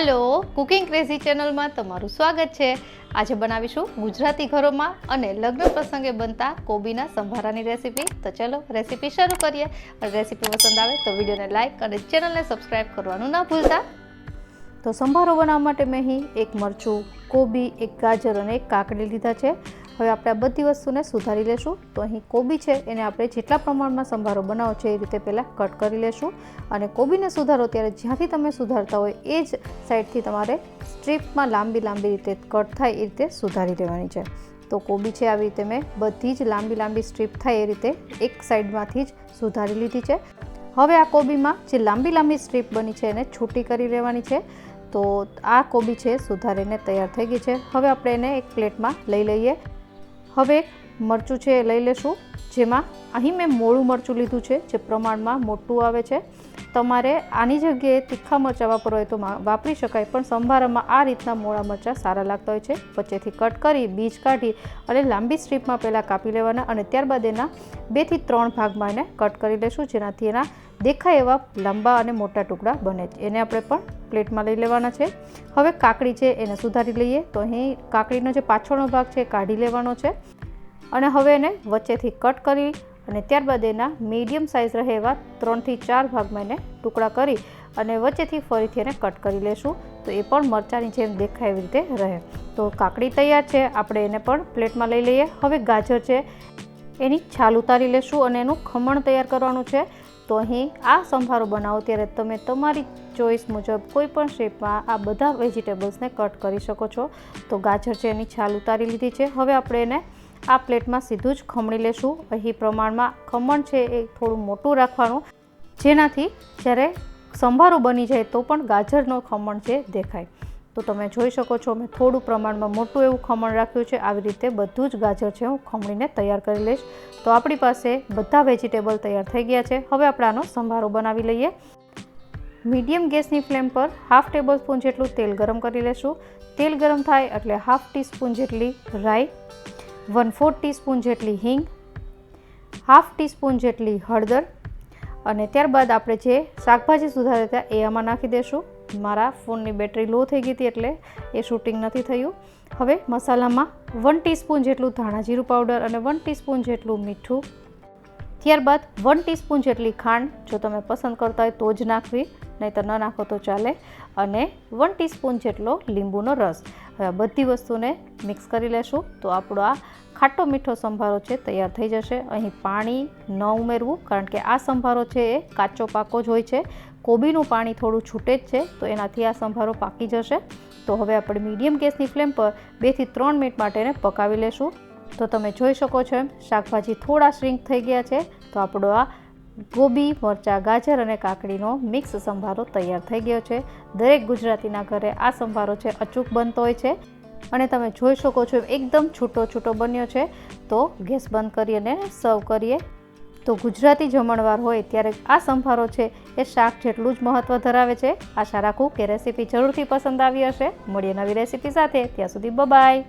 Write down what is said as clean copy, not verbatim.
Hello cooking crazy channel में तमारू स्वागत है। आज बनावीशुं गुजराती घरों में अने लग्न प्रसंगे बनता कोबीना संभारानी रेसिपी। तो चलो रेसिपी शुरू करिए। और रेसिपी पसंद आवे तो वीडियो ने लाइक और चैनल ने सब्सक्राइब करवानुं ना भूलता। तो संभारो बनाववा माटे मैं अहीं एक मरचुं, कोबी, एक गाजर और एक काकड़ी लीधा है। हवे आपणे आ बधी वस्तुने सुधारी लेशुं। तो अहीं कोबी छे एने आपणे जेटला प्रमाणमां संभारो बनावो छे ए रीते पहेला कट करी लेशुं। अने कोबीने सुधारो त्यारे ज्यांथी तमे सुधारता होय ए ज साइडथी तमारे स्ट्रीपमां लांबी लांबी रीते कट थाय ए रीते सुधारी लेवानी छे। तो कोबी छे आवी रीते मैं बधी ज लांबी लांबी स्ट्रीप थाय ए रीते एक साइडमांथी ज सुधारी लीधी छे। हवे आ कोबीमां जे लांबी लांबी स्ट्रीप बनी छे एने छूटी करी लेवानी छे। तो आ कोबी छे सुधारीने तैयार थई गई छे। हवे आपणे एने एक प्लेटमां लई लईए। हवे मरचुं छे लई लेशुं, जेमां अहीं मैं मोळुं मरचुं लीधुं छे जे प्रमाणमां मोटुं आवे छे। तमारे आनी जग्याए तीखा मरचां वापरवा होय तो वापरी शकाय, पण संभारामां आ रीतना मोळा मरचां सारा लागता होय छे। वच्चेथी कट करी बीज काढी अने लांबी स्ट्रीपमां पहेला कापी लेवाना अने त्यारबाद एना 2 થી 3 भागमां एने कट करी लेशुं, जेनाथी एना देखाय एवा लांबा अने मोटा टुकड़ा बने। एने आपणे पण प्लेटमां लई लेवाना छे। हवे काकड़ी छे एने सुधारी लईए। तो अहीं काकड़ीनो जे पाछळनो भाग छे काढी लेवानो छे अने हवे एने वच्चेथी कट करी अने त्यारबाद एना मीडियम साइज रहे एवा 3 થી 4 भागमां एने टुकड़ा करी अने वच्चेथी फरीथी एने कट करी लेशुं। तो ए पण मरचानी जेम देखाय एवी रीते रहे। तो काकड़ी तैयार छे, आपणे एने पण प्लेटमां लई लईए। हवे गाजर छे एनी छाल उतारी लेशुं अने एनुं खमण तैयार करवानुं छे। तो अहीं आ संभारो बनावो त्यारे तमे तमारी चॉइस मुजब कोईपण शेपमां आ बधा वेजिटेबल्सने कट करी शको छो। तो गाजर छे एनी छाल उतारी लीधी छे। हवे आपणे एने आ प्लेटमां सीधुं ज खमणी लेशुं। अहीं प्रमाणमां खमण छे ए थोडुं मोटुं राखवानुं, जेनाथी ज्यारे संभारो बनी जाय तो पण गाजरनो खमण छे देखाय। तो तमे जोई शको छो मैं थोडुं प्रमाणमां मोटुं एवुं खमण राख्युं छे। आवी रीते बधुं ज गाजर छे हुं खमणीने तैयार करी लईश। तो आपणी पासे बधा वेजिटेबल तैयार थई गया छे। हवे आपणे आनो संभारो बनावी लईए। मीडियम गैसनी फ्लेम पर 1/2 टेबलस्पून जेटलुं तेल गरम करी लेशुं। तेल गरम थाय एटले 1/2 टीस्पून जेटली राई, 1/4 टीस्पून जेटली हींग, 1/2 टीस्पून जेटली हळदर अने त्यारबाद आपणे जे शाकभाजी सुधार्या हता ए आमां नाखी देशुं। मारा फोननी बेटरी लो थई गई हती एटले ए शूटिंग नथी थयुं। हवे मसालामां 1 टीस्पून जेटलुं धाणा जीरुं पाउडर अने 1 टीस्पून जेटलुं मीठुं, त्यारबाद 1 टीस्पून जेटली खांड, जो तमे पसंद करता होय तो ज नाखवी, नहीतर न नाखो तो चाले, अने 1 टीस्पून जेटलो લીંબુનો रस। हवे बधी वस्तुने मिक्स करी लेशुं। तो आपणो आ खाटो मीठो संभारो छे तैयार थई जशे। अहीं पाणी न उमेरवुं, कारण के आ संभारो छे ए काचो पाको ज होय छे। कोबीनुं पाणी थोडुं छूटे ज छे, तो एनाथी आ संभारो पाकी जशे। तो हवे आपणे मीडियम गैसनी फ्लेम पर 2 થી 3 मिनिट माटे एने पकावी लेशुं। तो तमे जोई शको छो एम शाकभाजी थोड़ा श्रिंक थई गया छे। तो आपणो आ कोबी, मरचा, गाजर अने काकड़ीनो मिक्स संभारो तैयार थई गयो छे। दरेक गुजरातीना घरे आ संभारो छे अचूक बनतो होय छे अने तमे जोई शको छो एकदम छूटो छूटो बन्यो छे। तो गैस बंद करी अने सर्व करीए। तो गुजराती जमणवार होय त्यारे आ संभारो छे ए शाक जेटलुं ज महत्व धरावे छे। आशा राखुं के रेसिपी जरूरथी पसंद आवी हशे। मळीए नवी रेसिपी साथे, त्यां सुधी बाय बाय।